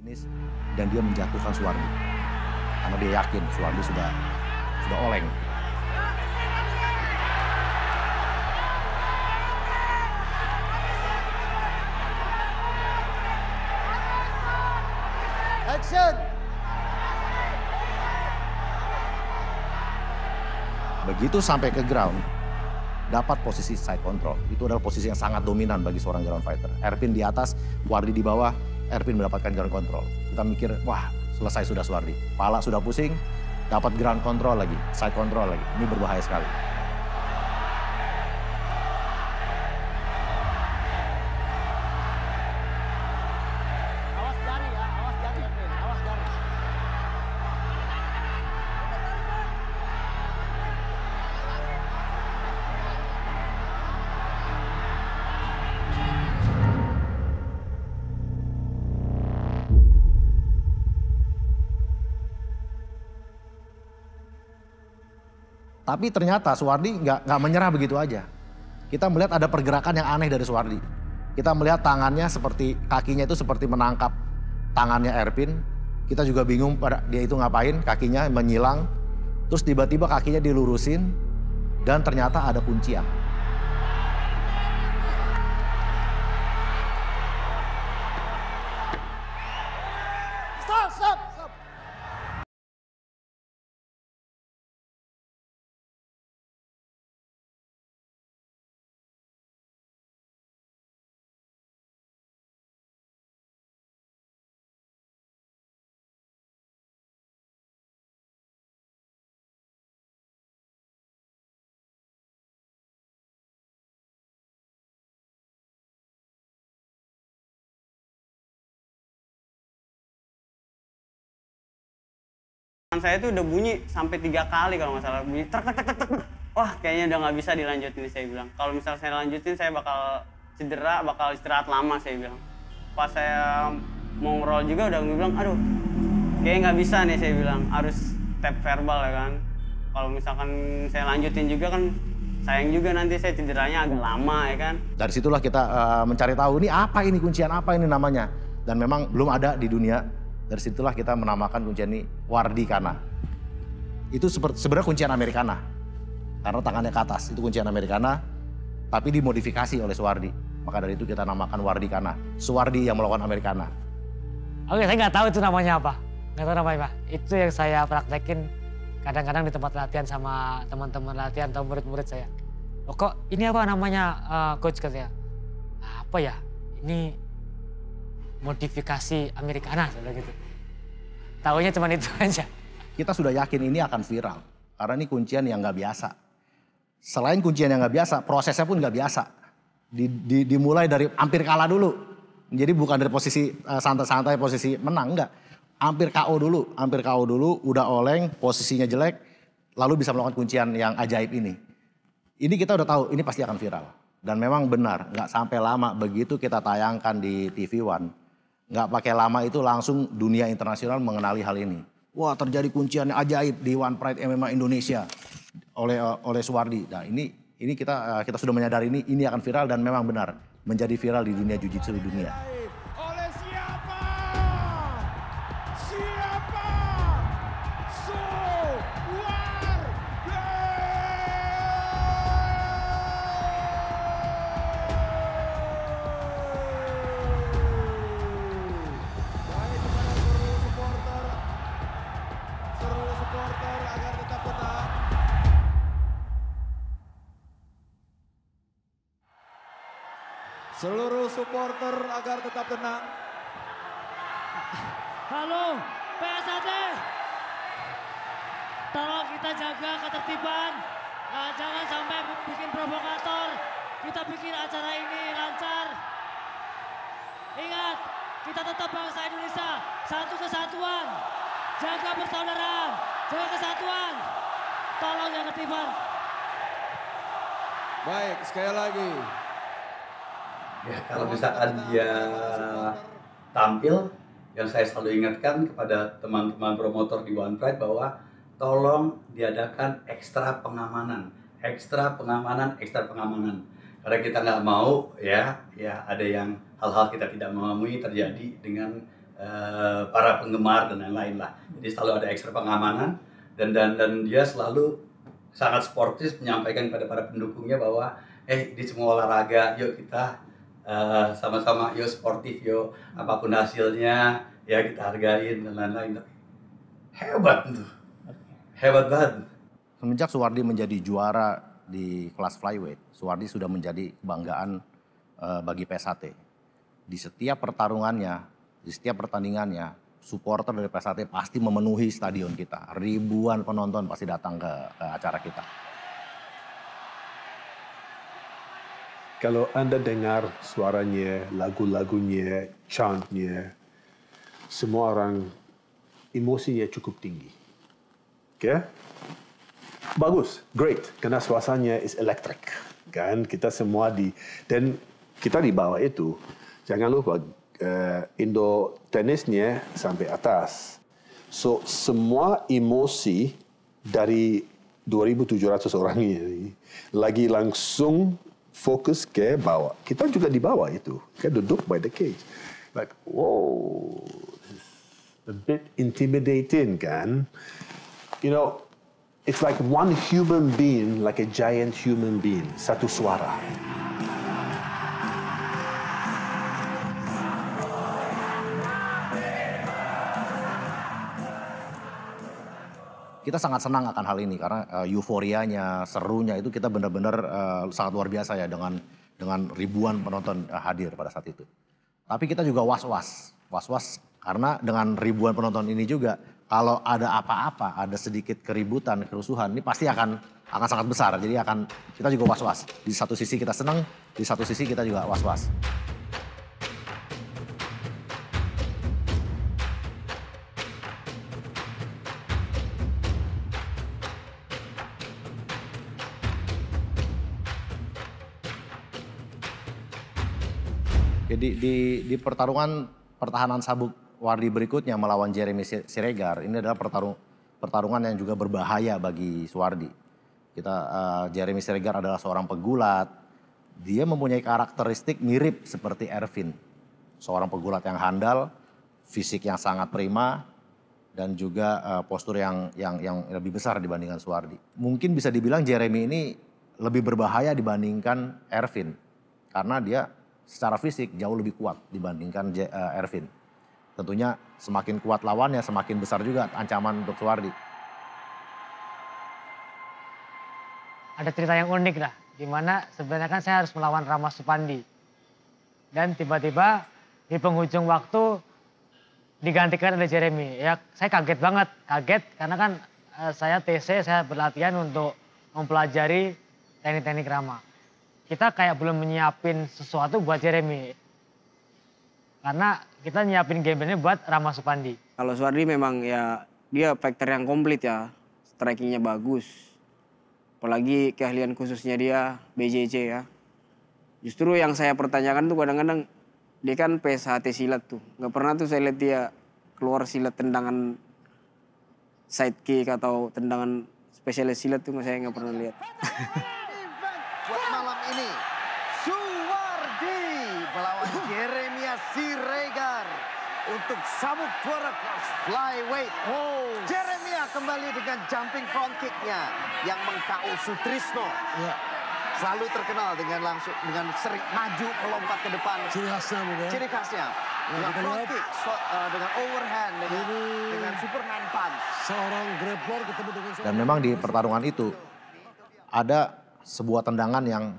Finish dan dia menjatuhkan Suwardi. Karena dia yakin Suwardi sudah oleng. Action! Begitu sampai ke ground, dapat posisi side control. Itu adalah posisi yang sangat dominan bagi seorang ground fighter. Erpin di atas, Wardi di bawah, Erpin mendapatkan ground control. Kita mikir, wah selesai sudah Suwardi. Pala sudah pusing, dapat ground control lagi, side control lagi. Ini berbahaya sekali. Awas jari ya, awas jari Erwin, awas jari. Tapi ternyata Suwardi nggak menyerah begitu aja. Kita melihat ada pergerakan yang aneh dari Suwardi. Kita melihat tangannya seperti, kakinya itu seperti menangkap tangannya Erpin. Kita juga bingung pada dia itu ngapain, kakinya menyilang. Terus tiba-tiba kakinya dilurusin dan ternyata ada kuncian. Stop, stop, stop. Saya itu udah bunyi sampai 3 kali kalau nggak salah, bunyi tek tek tek tek tek. Wah kayaknya udah nggak bisa dilanjutin, saya bilang. Kalau misalnya saya lanjutin saya bakal cedera, bakal istirahat lama, saya bilang. Pas saya mau ngerol juga udah bilang, aduh kayaknya nggak bisa nih, saya bilang. Harus tap verbal ya kan. Kalau misalkan saya lanjutin juga kan sayang juga nanti saya cederanya agak lama ya kan. Dari situlah kita mencari tahu ini apa ini kuncian, apa ini namanya. Dan memang belum ada di dunia. Dari situlah kita menamakan kuncian ini Wardi Kana. Itu sebenarnya kuncian Americana. Karena tangannya ke atas, itu kuncian Americana. Tapi dimodifikasi oleh Suwardi. Maka dari itu kita namakan Wardi Kana. Suwardi yang melakukan Americana. Oke, saya nggak tahu itu namanya apa. Nggak tahu namanya Pak. Itu yang saya praktekin kadang-kadang di tempat latihan sama teman-teman latihan atau murid-murid saya. Oh, kok ini apa namanya coach katanya? Apa ya? Ini modifikasi Americana gitu. Taunya cuma itu aja. Kita sudah yakin ini akan viral. Karena ini kuncian yang nggak biasa. Selain kuncian yang nggak biasa, prosesnya pun nggak biasa. Dimulai dari hampir kalah dulu. Jadi bukan dari posisi santai-santai, posisi menang, enggak. Hampir KO dulu, udah oleng, posisinya jelek, lalu bisa melakukan kuncian yang ajaib ini. Ini kita udah tahu, ini pasti akan viral. Dan memang benar, nggak sampai lama begitu kita tayangkan di TV One. Nggak pakai lama itu langsung dunia internasional mengenali hal ini. Wah terjadi kuncian yang ajaib di One Pride MMA Indonesia oleh Suwardi. Nah ini kita sudah menyadari ini akan viral dan memang benar menjadi viral di dunia jiu-jitsu di dunia. Oleh siapa? Siapa? Seluruh supporter agar tetap tenang. Seluruh supporter agar tetap tenang. Halo, PSAT. Tolong kita jaga ketertiban. Jangan sampai bikin provokator. Kita bikin acara ini lancar. Ingat, kita tetap bangsa Indonesia. Satu kesatuan. Jaga persaudaraan. Jaga kesatuan. Tolong jaga ketertiban. Baik, sekali lagi. Ya, kalau misalkan dia tampil, yang saya selalu ingatkan kepada teman-teman promotor di One Pride bahwa tolong diadakan ekstra pengamanan. Karena kita nggak mau ya ada yang hal-hal kita tidak maui terjadi dengan para penggemar dan lain-lain lah. Jadi selalu ada ekstra pengamanan dan dia selalu sangat sportif menyampaikan kepada para pendukungnya bahwa ini semua olahraga, yuk kita sama-sama yuk sportif, yuk apapun hasilnya ya kita hargain dan lain-lain. Hebat tuh, hebat banget. Semenjak Suwardi menjadi juara di kelas flyweight, Suwardi sudah menjadi kebanggaan bagi PSHT. Di setiap pertarungannya, di setiap pertandingannya, supporter dari PSHT pasti memenuhi stadion kita. Ribuan penonton pasti datang ke acara kita. Kalau Anda dengar suaranya, lagu-lagunya, chantnya, semua orang emosinya cukup tinggi. Okay? Bagus, great, karena suasananya is electric. Kan? Kita semua dan kita di bawah itu, jangan lupa Indo tenisnya sampai atas. So, semua emosi dari 2.700 orang ini lagi langsung fokus ke bawah. Kita juga di bawah itu, kan duduk by the cage. Like, wow, a bit intimidating kan? You know, it's like one human being, like a giant human being, satu suara. Kita sangat senang akan hal ini karena euforianya, serunya itu kita benar-benar sangat luar biasa ya dengan ribuan penonton hadir pada saat itu. Tapi kita juga was-was karena dengan ribuan penonton ini juga kalau ada apa-apa, ada sedikit keributan, kerusuhan, ini pasti akan sangat besar. Jadi kita juga was-was. Di satu sisi kita senang, di satu sisi kita juga was-was. Jadi di pertahanan sabuk Wardi berikutnya melawan Jeremy Siregar, ini adalah pertarungan yang juga berbahaya bagi Suwardi. Jeremy Siregar adalah seorang pegulat, dia mempunyai karakteristik mirip seperti Ervin. Seorang pegulat yang handal, fisik yang sangat prima, dan juga postur yang lebih besar dibandingkan Suwardi. Mungkin bisa dibilang Jeremy ini lebih berbahaya dibandingkan Ervin, karena dia secara fisik jauh lebih kuat dibandingkan Ervin. Tentunya semakin kuat lawannya, semakin besar juga ancaman untuk Suwardi. Ada cerita yang unik lah, di mana sebenarnya kan saya harus melawan Rama Supandi. Dan tiba-tiba di penghujung waktu digantikan oleh Jeremy. Ya saya kaget banget, karena kan saya TC, saya berlatihan untuk mempelajari teknik-teknik Rama. Kita kayak belum menyiapin sesuatu buat Jeremy. Karena kita nyiapin gameplannya buat Rama Supandi. Kalau Suwardi memang ya dia fighter yang komplit ya. Strikingnya bagus. Apalagi keahlian khususnya dia BJJ ya. Justru yang saya pertanyakan tuh kadang-kadang dia kan PSHT silat tuh. Nggak pernah tuh saya lihat dia keluar silat tendangan side kick atau tendangan spesialis silat tuh saya nggak pernah lihat. Buat malam ini, Suwardi melawan Jeremy Siregar untuk sabuk juara kelas flyweight. Jeremy kembali dengan jumping front kick-nya yang meng-KO Sutrisno. Selalu terkenal dengan sering maju melompat ke depan. Ciri khasnya. Dengan front kick, dengan overhand, dengan Superman punch. Seorang grappler ketemu dengan Dan memang di pertarungan itu ada sebuah tendangan yang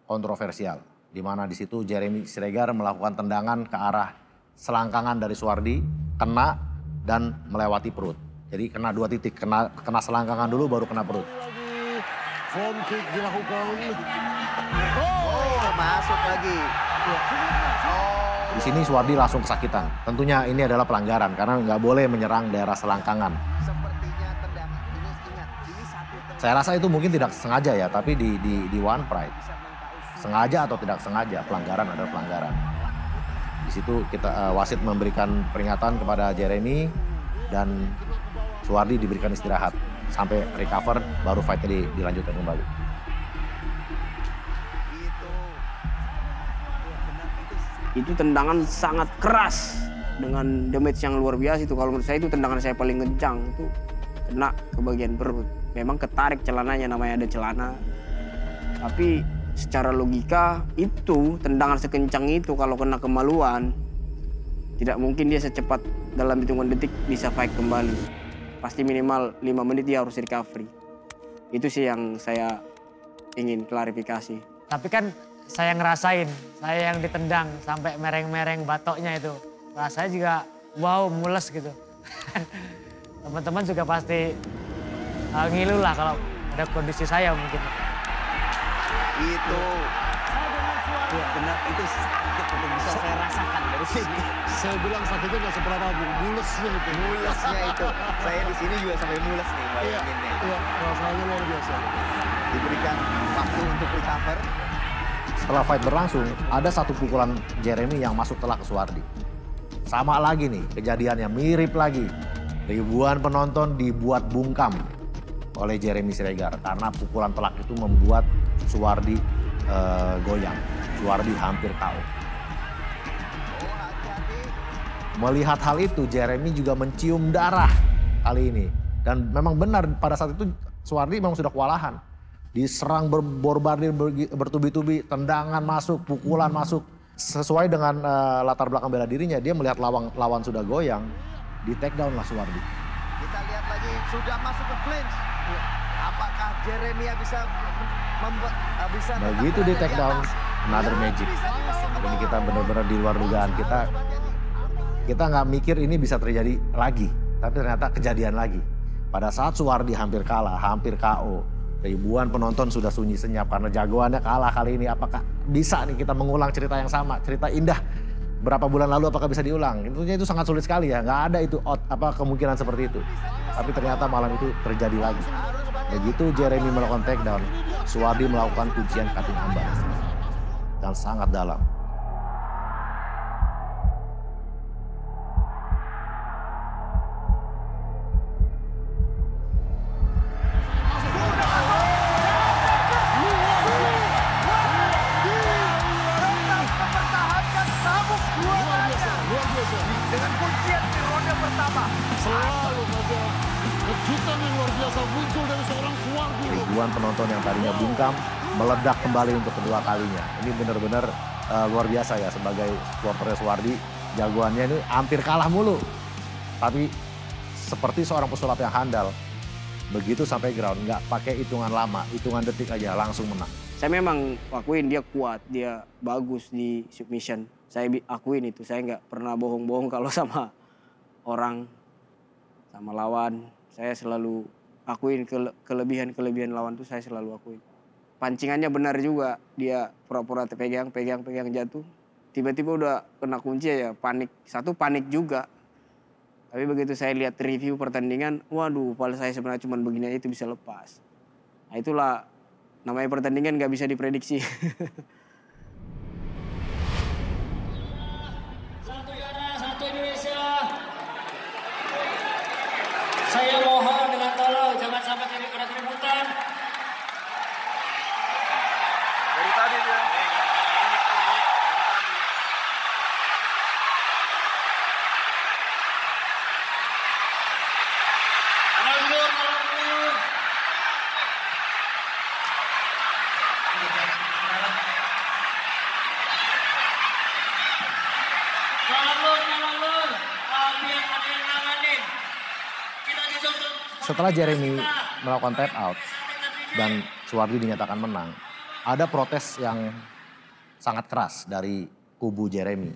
kontroversial, di mana di situ Jeremy Siregar melakukan tendangan ke arah selangkangan dari Suwardi, kena dan melewati perut. Jadi kena 2 titik, kena selangkangan dulu baru kena perut. front kick dilakukan. Masuk lagi. Di sini Suwardi langsung kesakitan. Tentunya ini adalah pelanggaran karena nggak boleh menyerang daerah selangkangan. Sepertinya tendangan ini, ingat, ini satu tendangan. Saya rasa itu mungkin tidak sengaja ya, tapi di One Pride sengaja atau tidak sengaja pelanggaran adalah pelanggaran. Di situ wasit memberikan peringatan kepada Jeremy dan Suwardi diberikan istirahat sampai recover, baru fight-nya dilanjutkan kembali. Itu tendangan sangat keras dengan damage yang luar biasa itu. Kalau menurut saya itu tendangan saya paling kencang itu kena ke bagian perut. Memang ketarik celananya, namanya ada celana. Tapi secara logika itu tendangan sekencang itu kalau kena kemaluan tidak mungkin dia secepat dalam hitungan detik bisa fight kembali. Pasti minimal 5 menit dia harus recovery. Itu sih yang saya ingin klarifikasi. Tapi kan saya ngerasain, saya yang ditendang sampai mereng-mereng batoknya itu. Rasanya juga wow, mules gitu. Teman-teman juga pasti ngilu lah kalau ada kondisi saya mungkin. Itu benar, itu bisa saya rasakan dari sini. Saya bilang sakitnya nggak seberapa, mulesnya itu. Mulesnya itu, saya di sini juga sampai mules nih bayanginnya. Iya, rasanya luar biasa. Diberikan waktu untuk recover. Setelah fight berlangsung, ada satu pukulan Jeremy yang masuk telak ke Suwardi. Sama lagi nih, kejadiannya mirip lagi. Ribuan penonton dibuat bungkam oleh Jeremy Siregar karena pukulan telak itu membuat Suwardi goyang. Suwardi hampir KO. Melihat hal itu, Jeremy juga mencium darah kali ini. Dan memang benar pada saat itu Suwardi memang sudah kewalahan. Diserang berborbardir bertubi-tubi, tendangan masuk, pukulan masuk. Sesuai dengan latar belakang bela dirinya, dia melihat lawan sudah goyang, di take down lah Suwardi. Kita lihat lagi, sudah masuk ke clinch. Apakah Jeremy bisa begitu di take down, another magic. Ini kita benar-benar di luar dugaan kita. Kita nggak mikir ini bisa terjadi lagi, tapi ternyata kejadian lagi. Pada saat Suwardi hampir kalah, hampir KO, ribuan penonton sudah sunyi senyap karena jagoannya kalah kali ini. Apakah bisa nih kita mengulang cerita yang sama, cerita indah berapa bulan lalu, apakah bisa diulang? Tentunya itu sangat sulit sekali ya, nggak ada itu kemungkinan seperti itu. Tapi ternyata malam itu terjadi lagi. Begitu Jeremy melakukan takedown, Suwardi melakukan kuncian cutting armbar dan sangat dalam. dengan kuncian di ronde pertama. Selalu saja kejutan yang luar biasa muncul dari seorang Suwardi. Ribuan penonton yang tadinya bungkam meledak kembali untuk kedua kalinya. Ini benar-benar luar biasa ya sebagai supporter Suwardi. Jagoannya ini hampir kalah mulu. Tapi seperti seorang pesulap yang handal, begitu sampai ground nggak pakai hitungan lama, hitungan detik aja langsung menang. Saya memang akuin dia kuat, dia bagus di submission. Saya akuin itu, saya nggak pernah bohong-bohong kalau sama orang, sama lawan. Saya selalu akuin kelebihan lawan tuh, saya selalu akuin. Pancingannya benar juga, dia pura-pura pegang jatuh. Tiba-tiba udah kena kunci ya, panik. Satu panik juga. Tapi begitu saya lihat review pertandingan, waduh, kepala saya sebenarnya cuma begini aja itu bisa lepas. Nah itulah, namanya pertandingan nggak bisa diprediksi. Satu juara, satu Indonesia. Saya mohon dengan tolong jangan sampai jadi keributan. Dari tadi dia. Setelah Jeremy melakukan tap out dan Suwardi dinyatakan menang, ada protes yang sangat keras dari kubu Jeremy.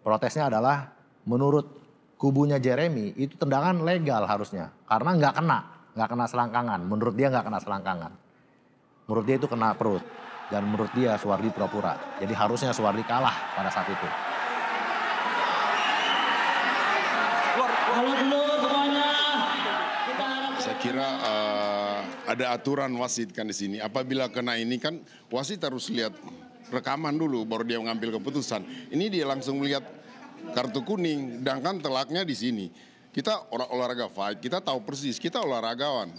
Protesnya adalah menurut kubunya Jeremy itu tendangan legal harusnya karena nggak kena selangkangan. Menurut dia nggak kena selangkangan. Menurut dia itu kena perut dan menurut dia Suwardi pura-pura. Jadi harusnya Suwardi kalah pada saat itu. Kalau dulu semuanya. Saya kira ada aturan wasit kan di sini. Apabila kena ini kan wasit harus lihat rekaman dulu baru dia mengambil keputusan. Ini dia langsung melihat kartu kuning, sedangkan telaknya di sini. Kita orang olahraga fight, kita tahu persis, kita olahragawan.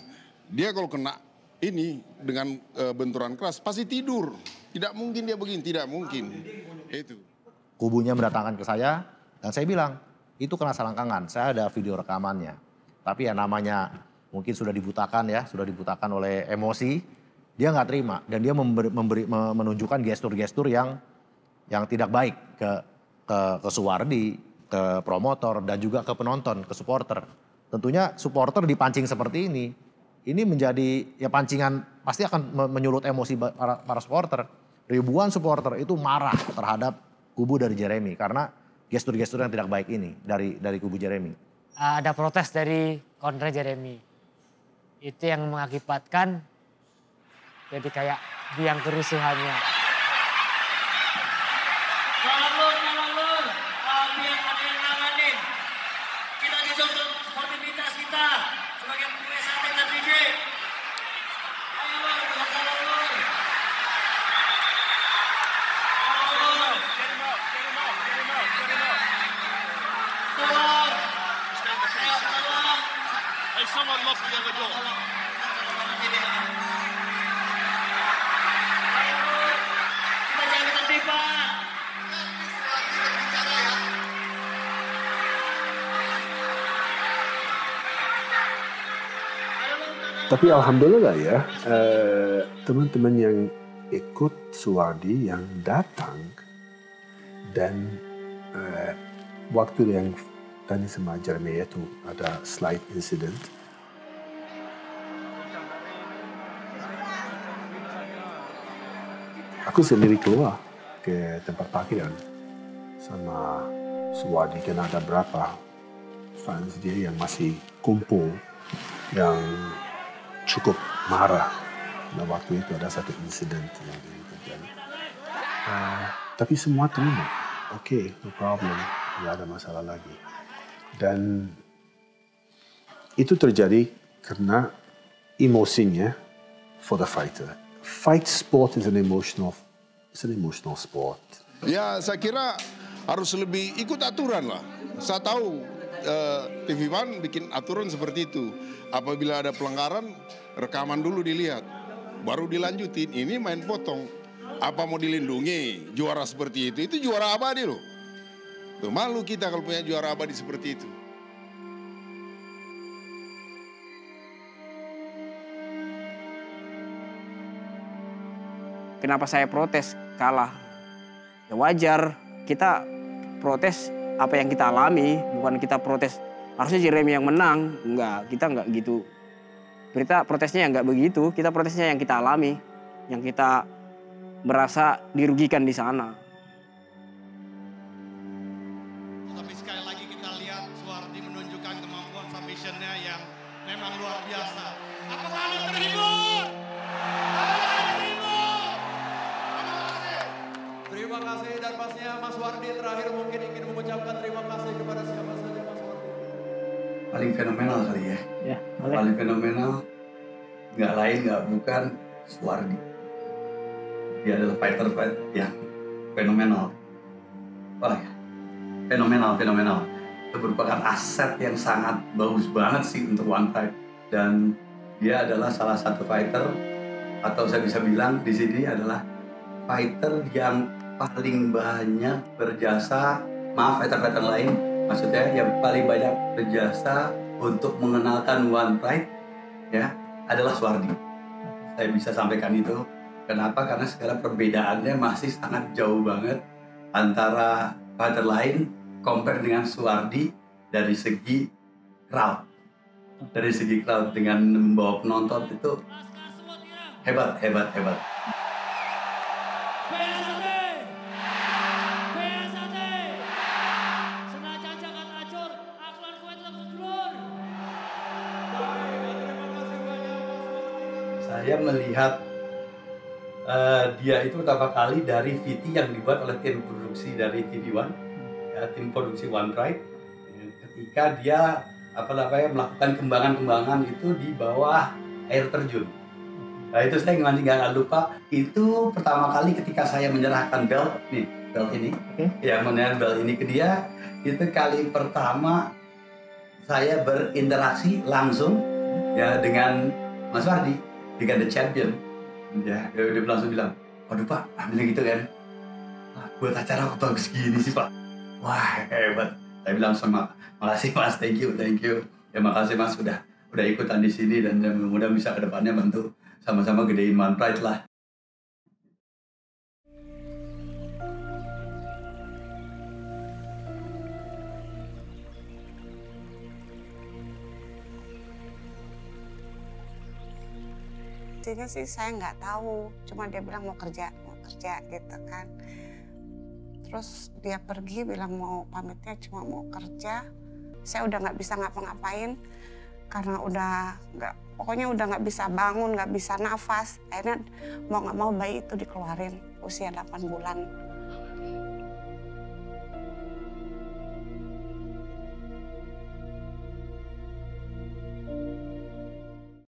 Dia kalau kena ini dengan benturan keras pasti tidur. Tidak mungkin dia begini, tidak mungkin. Itu. Kubunya mendatangkan ke saya Dan saya bilang, itu kena selangkangan, saya ada video rekamannya. Tapi ya namanya mungkin sudah dibutakan oleh emosi, dia nggak terima. Dan dia menunjukkan gestur-gestur yang tidak baik ke Suwardi, ke promotor, dan juga ke penonton, ke supporter. Tentunya supporter dipancing seperti ini menjadi ya pancingan, pasti akan menyulut emosi para supporter. Ribuan supporter itu marah terhadap kubu dari Jeremy karena gestur-gestur yang tidak baik ini dari kubu Jeremy. Ada protes dari kontra Jeremy. Itu yang mengakibatkan jadi kayak biang kerusuhannya. Tolong lur. Biar ada yang nanganin. Kita dituntut sportivitas kita sebagai pemain santai dan DJ. Ayo lur, tolong lur. Tolong. Hey, someone locked the other door. Kita jaga ketertiban. Tapi alhamdulillah ya, teman-teman yang ikut Suwardi yang datang dan waktu yang tadi sama Jeremy itu ada slight incident. Aku sendiri keluar ke tempat parkiran sama Suwardi karena ada berapa fans dia yang masih kumpul yang cukup marah. Dan waktu itu ada satu insiden yang terjadi. Tapi semua terima. Oke, no problem. Tidak ada masalah lagi. Dan itu terjadi karena emosinya for the fighter. Fight sport is an emotional sport. Ya, saya kira harus lebih ikut aturan lah. Saya tahu TV One bikin aturan seperti itu. Apabila ada pelanggaran, rekaman dulu dilihat. Baru dilanjutin, ini main potong. Apa mau dilindungi juara seperti itu? Itu juara abadi loh. Tuh, malu kita kalau punya juara abadi seperti itu. Kenapa saya protes kalah? Ya wajar, kita protes apa yang kita alami, bukan kita protes harusnya Jeremy yang menang. Enggak, kita enggak gitu. Kita protesnya enggak begitu, kita protesnya yang kita alami, yang kita merasa dirugikan di sana. Tapi sekali lagi kita lihat Suwardi menunjukkan kemampuan submissionnya yang memang luar biasa. Apakah Anda terhibur? Terima kasih dan pastinya Mas Wardi terakhir mungkin ingin mengucapkan terima kasih kepada siapa saja Mas Wardi. Paling fenomenal kali ya. Ya, boleh. Paling fenomenal nggak lain nggak bukan Suwardi. Dia adalah fighter yang fenomenal. Wah, ya. Fenomenal. Itu merupakan aset yang sangat bagus banget sih untuk One Fight. Dan dia adalah salah satu fighter, atau saya bisa bilang di sini adalah fighter yang paling banyak berjasa, fighter-fighter lain, maksudnya yang paling banyak berjasa untuk mengenalkan One Pride, ya, adalah Suwardi. Saya bisa sampaikan itu. Kenapa? Karena sekarang perbedaannya masih sangat jauh banget antara fighter lain compare dengan Suwardi dari segi crowd. Dari segi crowd dengan membawa penonton itu hebat. Saya melihat dia itu pertama kali dari VT yang dibuat oleh tim produksi dari TV One, ya, tim produksi One Pride. Ketika dia melakukan kembangan-kembangan itu di bawah air terjun. Nah itu saya masih nggak lupa. Itu pertama kali ketika saya menyerahkan belt ini, ya menyerahkan belt ini ke dia. Itu kali pertama saya berinteraksi langsung ya dengan Mas Wardi, dengan the champion. Ya, dia langsung bilang, waduh Pak, ambilnya gitu kan. Buat acara kok bagus gini sih Pak. Wah, hebat. Saya bilang makasih Mas, thank you. Ya makasih Mas udah ikutan di sini dan mudah-mudahan bisa ke depannya bantu sama-sama gedein One Pride lah. Intinya sih saya nggak tahu, cuma dia bilang mau kerja gitu kan. Terus dia pergi bilang mau pamitnya cuma mau kerja. Saya udah nggak bisa ngapa-ngapain karena pokoknya udah nggak bisa bangun, nggak bisa nafas. Akhirnya mau nggak mau bayi itu dikeluarin usia 8 bulan.